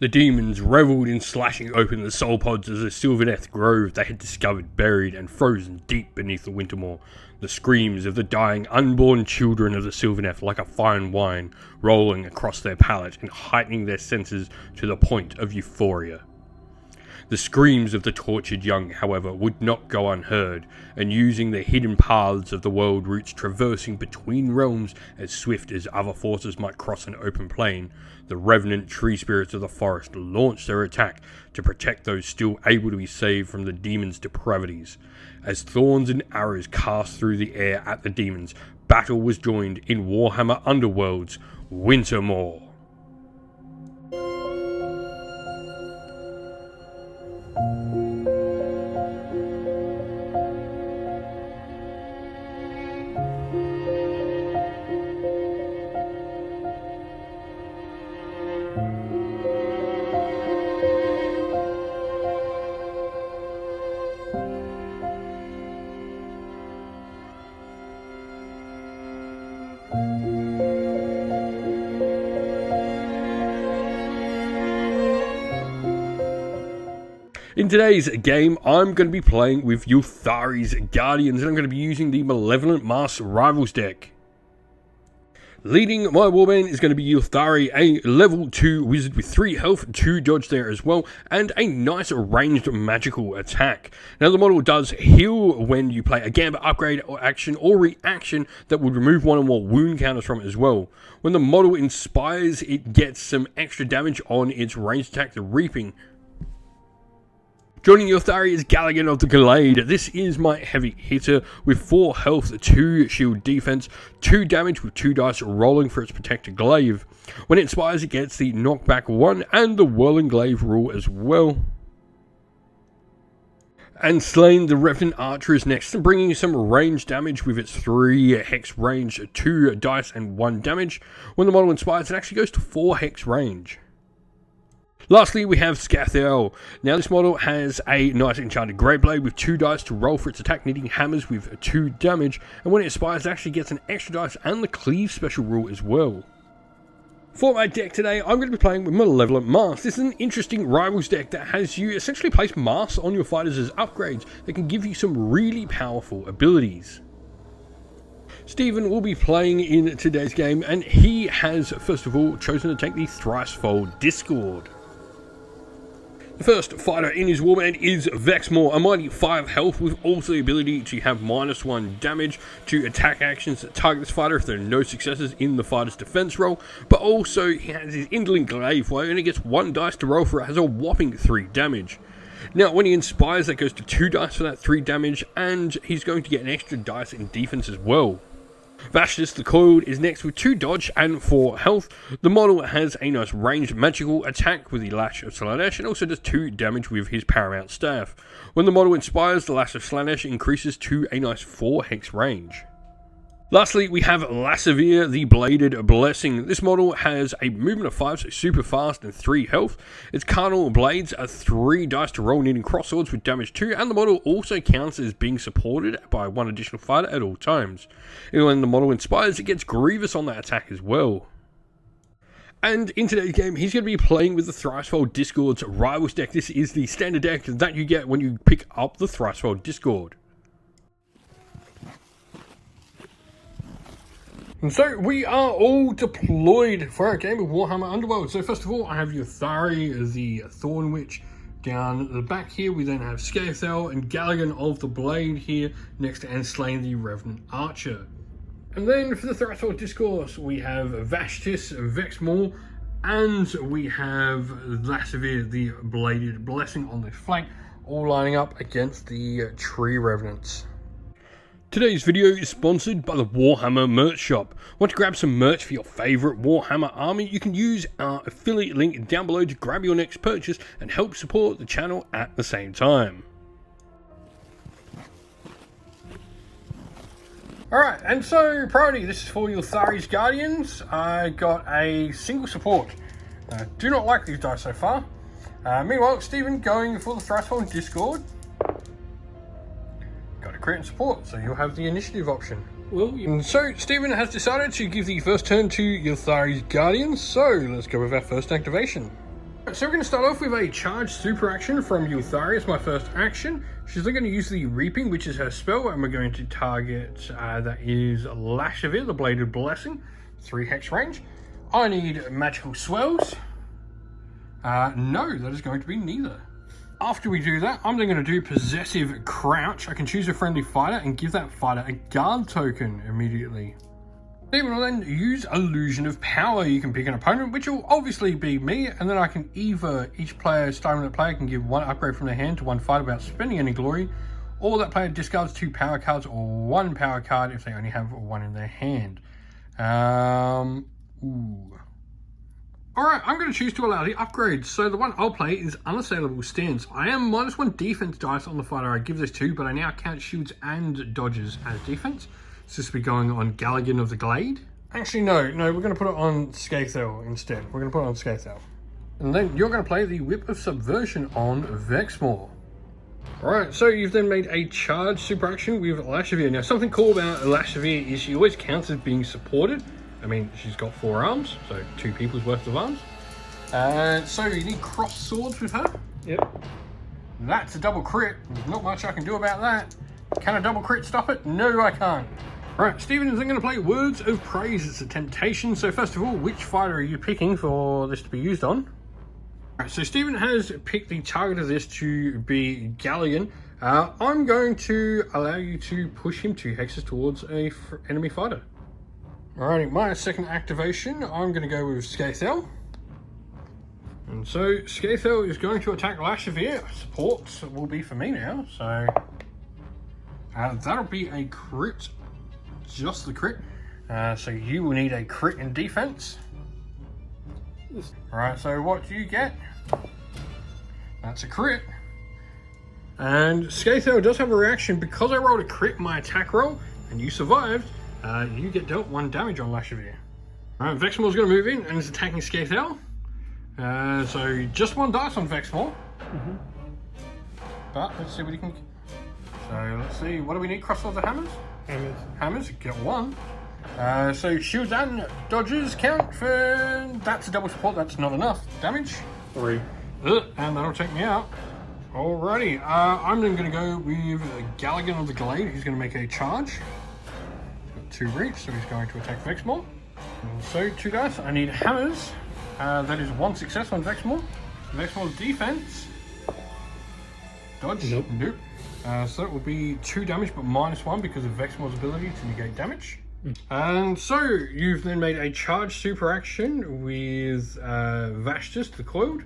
The demons revelled in slashing open the soul pods of the Sylvaneth grove they had discovered buried and frozen deep beneath the Wintermoor. The screams of the dying unborn children of the Sylvaneth like a fine wine, rolling across their palate and heightening their senses to the point of euphoria. The screams of the tortured young, however, would not go unheard, and using the hidden paths of the world roots traversing between realms as swift as other forces might cross an open plain, the revenant tree spirits of the forest launched their attack to protect those still able to be saved from the demons' depravities. As thorns and arrows cast through the air at the demons, battle was joined in Warhammer Underworlds, Wintermoor. In today's game, I'm going to be playing with Ylthari's Guardians, and I'm going to be using the Malevolent Mass Rivals deck. Leading my warband is going to be Ylthari, a level 2 wizard with 3 health, 2 dodge there as well, and a nice ranged magical attack. Now the model does heal when you play a gambit upgrade or action or reaction that would remove one or more wound counters from it as well. When the model inspires, it gets some extra damage on its ranged attack, the Reaping. Joining Ylthari is Galligan of the Glade. This is my heavy hitter with 4 health, 2 shield defense, 2 damage with 2 dice rolling for its protected glaive. When it inspires, it gets the knockback 1 and the whirling glaive rule as well. And Slain the Revenant Archer is next, bringing some range damage with its 3 hex range, 2 dice and 1 damage. When the model inspires, it actually goes to 4 hex range. Lastly, we have Scathel. Now this model has a nice enchanted great blade with 2 dice to roll for its attack, needing hammers with 2 damage, and when it inspires, it actually gets an extra dice and the cleave special rule as well. For my deck today, I'm going to be playing with Malevolent Mass. This is an interesting rivals deck that has you essentially place Mass on your fighters as upgrades that can give you some really powerful abilities. Stephen will be playing in today's game, and he has, first of all, chosen to take the Thricefold Discord. The first fighter in his warband is Vexmore, a mighty 5 health with also the ability to have -1 damage to attack actions that target this fighter if there are no successes in the fighter's defense roll, but also he has his Indolent Glaive Flow and he gets 1 dice to roll for it, has a whopping 3 damage. Now when he inspires, that goes to 2 dice for that 3 damage, and he's going to get an extra dice in defense as well. Vashtis the Coiled is next with 2 dodge and 4 health. The model has a nice ranged magical attack with the Lash of Slaanesh and also does 2 damage with his Paramount Staff. When the model inspires, the Lash of Slaanesh increases to a nice 4 hex range. Lastly, we have Lasavir, the Bladed Blessing. This model has a movement of 5, so super fast, and 3 health. Its Carnal Blades are 3 dice to roll, needing cross swords with damage 2, and the model also counts as being supported by 1 additional fighter at all times. And when the model inspires, it gets Grievous on that attack as well. And in today's game, he's going to be playing with the Thricefold Discord's Rivals deck. This is the standard deck that you get when you pick up the Thricefold Discord. And so we are all deployed for our game of Warhammer Underworlds. So first of all, I have Ylthari, the Thorn Witch, down the back here. We then have Scathel and Galligan of the Blade here next to, and Slain the Revenant Archer. And then for the Thricefold Discourse, we have Vashtis, Vexmore, and we have Lasavir, the Bladed Blessing on this flank, all lining up against the Tree Revenants. Today's video is sponsored by the Warhammer merch shop. Want to grab some merch for your favourite Warhammer army? You can use our affiliate link down below to grab your next purchase and help support the channel at the same time. Alright, and so priority, this is for Ylthari's Guardians. I got a single support. Do not like these dice so far. Meanwhile, Stephen going for the Thricefold Discord. Got a crit and support, so you'll have the initiative option. And so Stephen has decided to give the first turn to Ylthari's Guardians, so let's go with our first activation. So we're going to start off with a charged super action from Ylthari as my first action. She's then going to use the Reaping, which is her spell, and we're going to target, that is Lashavir, the Bladed Blessing, 3 hex range. I need Magical Swells. No, that is going to be neither. After we do that, I'm then going to do Possessive Crouch. I can choose a friendly fighter and give that fighter a guard token immediately. Then we'll then use Illusion of Power. You can pick an opponent, which will obviously be me, and then I can either, each player, starting with a player, can give 1 upgrade from their hand to 1 fighter without spending any glory, or that player discards 2 power cards or 1 power card if they only have 1 in their hand. Alright, I'm going to choose to allow the upgrades. So the one I'll play is Unassailable Stance. I am -1 defense dice on the fighter I give this to, but I now count shields and dodges as defense. So this will be going on Galligan of the Glade. Actually, no, we're going to put it on Skathel instead. We're going to put it on Skathel. And then you're going to play the Whip of Subversion on Vexmore. Alright, so you've then made a charge super action with Lashavir. Now, something cool about Lashavir is she always counts as being supported. I mean, she's got 4 arms, so 2 people's worth of arms. So you need cross swords with her. Yep. That's a double crit. There's not much I can do about that. Can a double crit stop it? No, I can't. Right, Stephen is then going to play Words of Praise. It's a temptation. So first of all, which fighter are you picking for this to be used on? Right, so Stephen has picked the target of this to be Galligan. I'm going to allow you to push him 2 hexes towards a enemy fighter. Alrighty, my second activation, I'm going to go with Skathel. And so Skathel is going to attack Lashavir. Support will be for me now, so that'll be a crit. Just the crit. So you will need a crit in defense. Alright, so what do you get? That's a crit. And Skathel does have a reaction. Because I rolled a crit in my attack roll and you survived, you get dealt 1 damage on Lashavir. Alright, Vexmore's going to move in and is attacking Skathel. So just 1 dice on Vexmore. But let's see what he can. So let's see, what do we need? Crossbows or hammers? Hammers, get 1. So shields and dodges count for, that's a double support, that's not enough. Damage? 3. And that'll take me out. Alrighty, I'm then going to go with Galligan of the Glade. He's going to make a charge. Got 2 reach, so he's going to attack Vexmore. And so 2 dice, I need hammers. That is 1 success on Vexmore. Vexmore's defense. Dodge? Nope. So that will be 2 damage, but -1 because of Vexmore's ability to negate damage. And so you've then made a charge super action with Vashtis, the Coiled.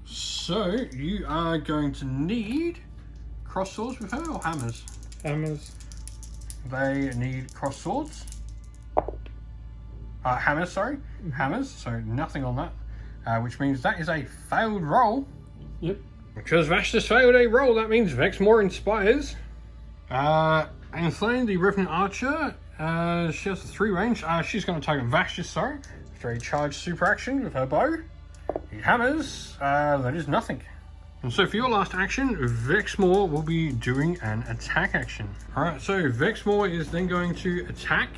So you are going to need cross swords with her or hammers? Hammers. They need cross swords. Hammers, sorry. Hammers, so nothing on that. Which means that is a failed roll. Yep. Because Vashtis failed a roll, that means Vexmore inspires. And Flame, the Revenant Archer, she has 3 range. She's going to target Vashtis, sorry, after a charged super action with her bow. The hammers, that is nothing. And so for your last action, Vexmore will be doing an attack action. Alright, so Vexmore is then going to attack,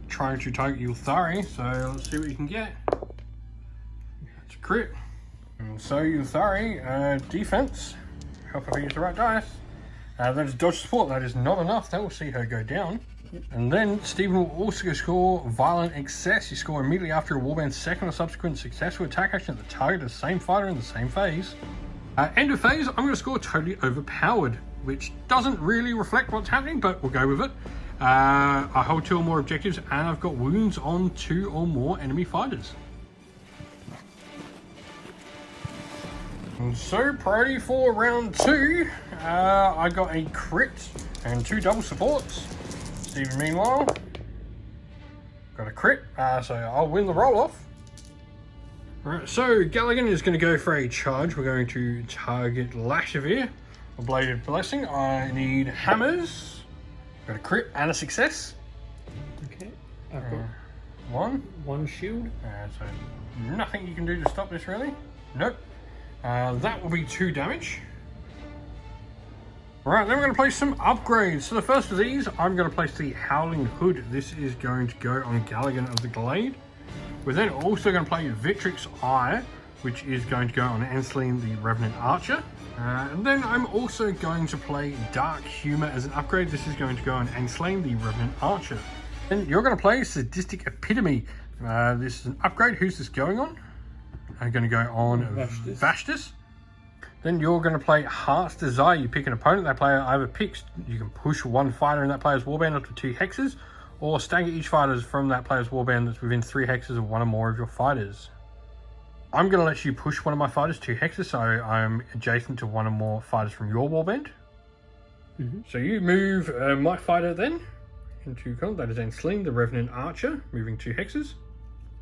trying to target Ylthari. So let's see what you can get. That's a crit. And so Ylthari, defense. Hope I use the right dice. That is dodge support. That is not enough. That will see her go down. And then Stephen will also score Violent Excess. You score immediately after a Warband's second or subsequent successful attack action at the target of the same fighter in the same phase. End of phase, I'm going to score Totally Overpowered, which doesn't really reflect what's happening, but we'll go with it. I hold 2 or more objectives, and I've got wounds on 2 or more enemy fighters. And so, priority for round 2, I got a crit and 2 double supports. Stephen, meanwhile, got a crit, so I'll win the roll-off. Alright, so Galligan is going to go for a charge. We're going to target Lashavir, a Bladed Blessing. I need hammers. Got a crit and a success. Okay, I've got 1 shield. So nothing you can do to stop this, really. Nope. That will be 2 damage. Right, then we're going to place some upgrades. So the first of these, I'm going to place the Howling Hood. This is going to go on Galligan of the Glade. We're then also going to play Victrix Eye, which is going to go on Ensling the Revenant Archer. And then I'm also going to play Dark Humor as an upgrade. This is going to go on Ensling the Revenant Archer. Then you're going to play Sadistic Epitome. This is an upgrade. Who's this going on? I'm going to go on Vastus. Then you're going to play Heart's Desire. You pick an opponent. That player either picks, you can push one fighter in that player's warband up to 2 hexes, or stagger each fighter from that player's warband that's within 3 hexes of one or more of your fighters. I'm going to let you push one of my fighters 2 hexes, so I'm adjacent to one or more fighters from your warband. So you move my fighter then into column. That is then Sling, the Revenant Archer, moving 2 hexes.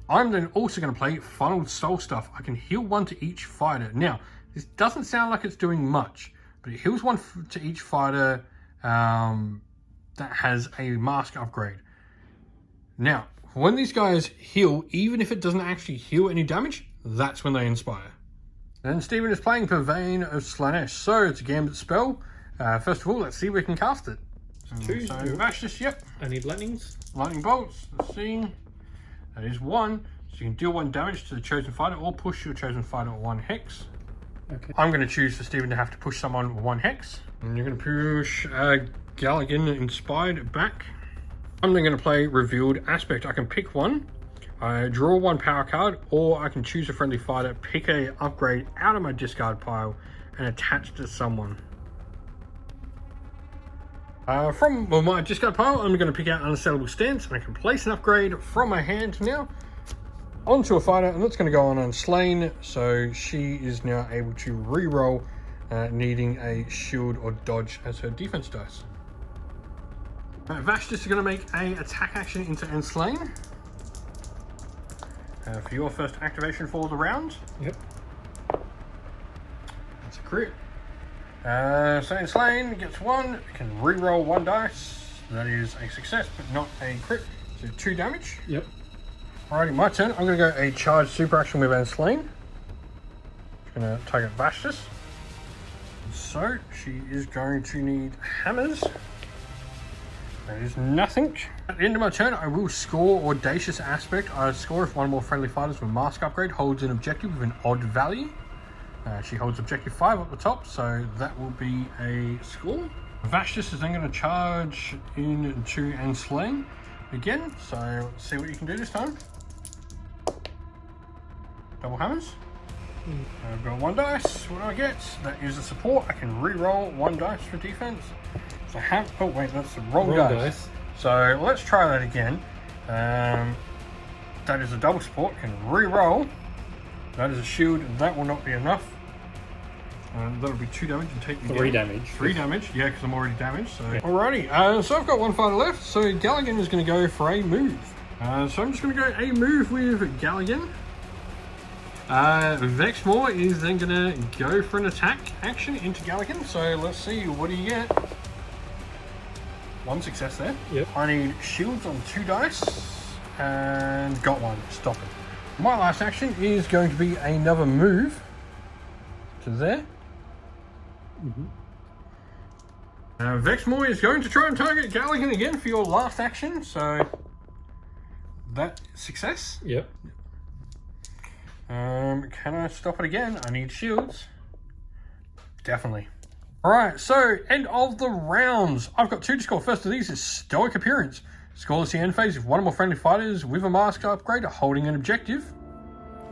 I'm then also going to play Funneled Soul Stuff. I can heal 1 to each fighter. Now, this doesn't sound like it's doing much, but it heals 1 to each fighter that has a mask upgrade. Now, when these guys heal, even if it doesn't actually heal any damage, that's when they inspire. Then Stephen is playing Purvein of Slanesh. So it's a gambit spell. First of all, let's see if we can cast it. So Vastus, yep. I need lightnings. Lightning bolts, let's see. That is 1. So you can deal 1 damage to the chosen fighter or push your chosen fighter 1 hex. Okay. I'm going to choose for Stephen to have to push someone 1 hex. And you're going to push Galligan Inspired back. I'm then going to play Revealed Aspect. I can pick 1, I draw 1 power card, or I can choose a friendly fighter, pick a upgrade out of my discard pile, and attach to someone. From my discard pile, I'm going to pick out Unassailable Stance, and I can place an upgrade from my hand now onto a fighter, and that's going to go on Unslain, so she is now able to re-roll, needing a shield or dodge as her defense dice. Vastus is going to make a attack action into Enslain. For your first activation for the round. Yep. That's a crit. So Enslain gets 1, can re-roll 1 dice. That is a success, but not a crit. So 2 damage. Yep. Alrighty, my turn. I'm going to go a charge super action with Enslain. I'm going to target Vastus. So she is going to need hammers. That is nothing. At the end of my turn, I will score Audacious Aspect. I score if 1 or more friendly fighters with Mask Upgrade holds an objective with an odd value. She holds objective 5 up the top, so that will be a score. Vastus is then going to charge into Enslain again, so let's see what you can do this time. Double hammers. I've got 1 dice. What do I get? That is a support. I can re-roll 1 dice for defense. So oh wait, that's the wrong dice. So let's try that again. That is a double support. Can re-roll. That is a shield. That will not be enough. That'll be 2 damage and take me 3 damage. 3 damage. Yeah, because I'm already damaged. So alrighty. So I've got 1 fighter left. So Galligan is going to go for a move. So I'm just going to go a move with Galligan. Vexmore is then going to go for an attack action into Galligan. So let's see, what do you get? 1 success there. Yep. I need shields on 2 dice and got 1. Stop it. My last action is going to be another move to there. Vexmore is going to try and target Galligan again for your last action. So that success. Yep. Can I stop it again? I need shields. Definitely. Alright, so end of the rounds. I've got 2 to score. First of these is Stoic Appearance. Scoreless the end phase if 1 or more friendly fighters with a mask upgrade are holding an objective.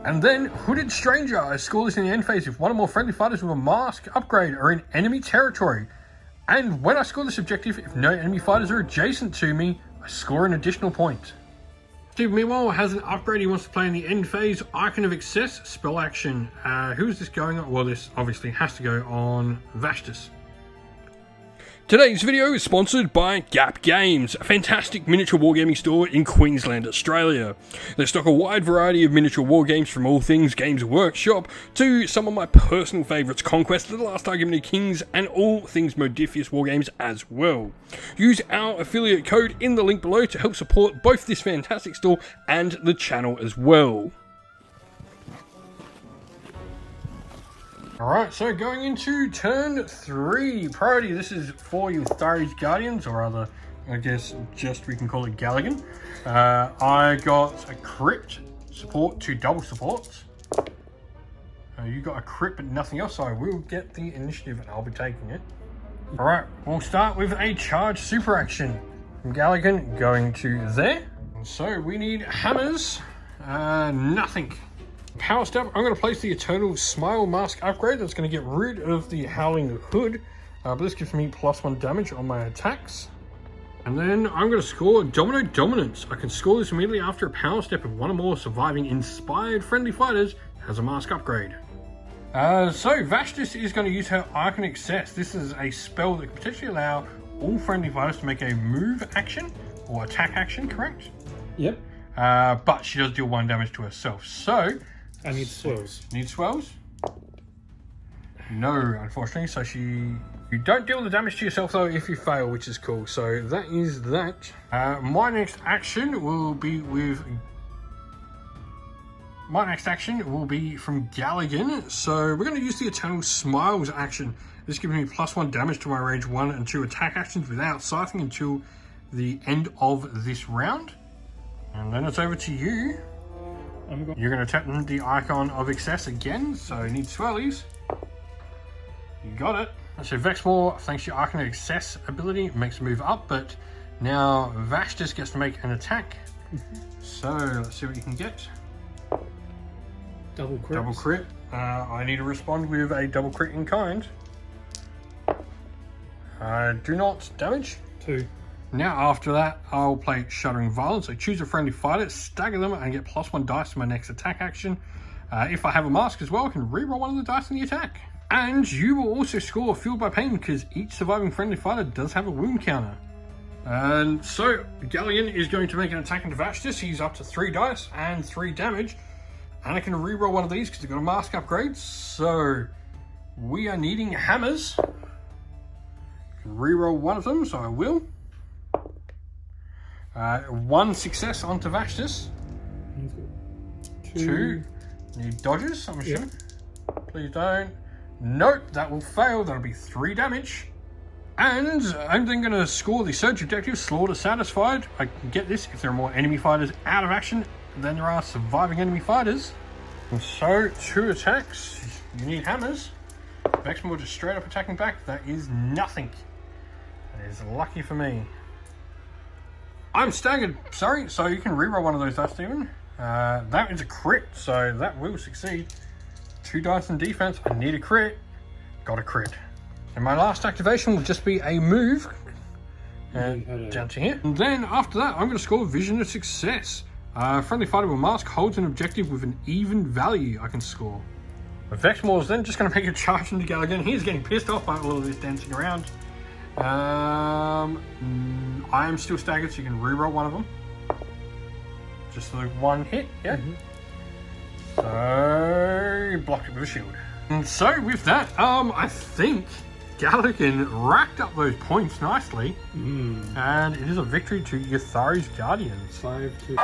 And then Hooded Stranger. Scoreless in the end phase if 1 or more friendly fighters with a mask upgrade are in enemy territory. And when I score this objective, if no enemy fighters are adjacent to me, I score an additional point. Steve, meanwhile, has an upgrade he wants to play in the end phase. Icon of Excess, spell action. Who is this going on? Well, this obviously has to go on Vastus. Today's video is sponsored by Gap Games, a fantastic miniature wargaming store in Queensland, Australia. They stock a wide variety of miniature wargames from all things Games Workshop to some of my personal favourites, Conquest, The Last Argument of Kings, and all things Modifius wargames as well. Use our affiliate code in the link below to help support both this fantastic store and the channel as well. Alright, so going into turn 3. Priority, this is for Ylthari's Guardians, or rather, I guess, just we can call it Galligan. I got a crit, support to double supports. You got a crit but nothing else, so I will get the initiative and I'll be taking it. Alright, we'll start with a charge super action. From Galligan going to there. So we need hammers. Nothing. Power step, I'm going to place the Eternal Smile Mask upgrade. That's going to get rid of the Howling Hood. But this gives me +1 damage on my attacks. And then I'm going to score Domino Dominance. I can score this immediately after a power step if one or more surviving inspired friendly fighters has a mask upgrade. So Vashtis is going to use her Arcane Access. This is a spell that can potentially allow all friendly fighters to make a move action or attack action, correct? Yep. But she does deal 1 damage to herself. So I need swells. Need swells? No, unfortunately. So you don't deal the damage to yourself though if you fail, which is cool. So that is that. My next action will be from Galligan. So we're going to use the Eternal Smiles action. This gives me +1 damage to my range 1 and 2 attack actions without scything until the end of this round. And then it's over to you. You're going to tap the Icon of Excess again, so you need swellies. You got it. So Vexmore, thanks to your Arcane Access ability, makes a move up, but now Vashtis gets to make an attack. So let's see what you can get. Double crit. Double crit. I need to respond with a double crit in kind. Do not damage. 2. Now after that, I'll play Shuddering Violence. I choose a friendly fighter, stagger them, and get +1 dice to my next attack action. If I have a mask as well, I can reroll one of the dice in the attack. And you will also score Fueled by Pain because each surviving friendly fighter does have a wound counter. And so Gallian is going to make an attack into Vashtis. He's up to 3 dice and 3 damage. And I can reroll one of these because I've got a mask upgrade. So we are needing hammers. I can reroll one of them, so I will. 1 success onto Vashtis. 2. Need dodges, I'm assuming. Yep. Please don't. Nope, that will fail. That'll be 3 damage. And I'm then going to score the Surge objective, Slaughter Satisfied. I can get this if there are more enemy fighters out of action than there are surviving enemy fighters. And so, 2 attacks. You need hammers. Vexmore just straight up attacking back. That is nothing. That is lucky for me. I'm staggered, sorry, so you can reroll one of those dice, Steven. That is a crit, so that will succeed. 2 dice in defense, I need a crit. Got a crit. And my last activation will just be a move. Down to here. And then after that, I'm going to score Vision of Success. Friendly fighter with mask holds an objective with an even value I can score. Vexmore is then just going to make a charge into Galligan. He's getting pissed off by all of this dancing around. I am still staggered, so you can reroll one of them. Just the 1 hit, yeah? So, blocked it with a shield. And so, with that, I think Galligan racked up those points nicely. And it is a victory to Ylthari's Guardians. 5-2.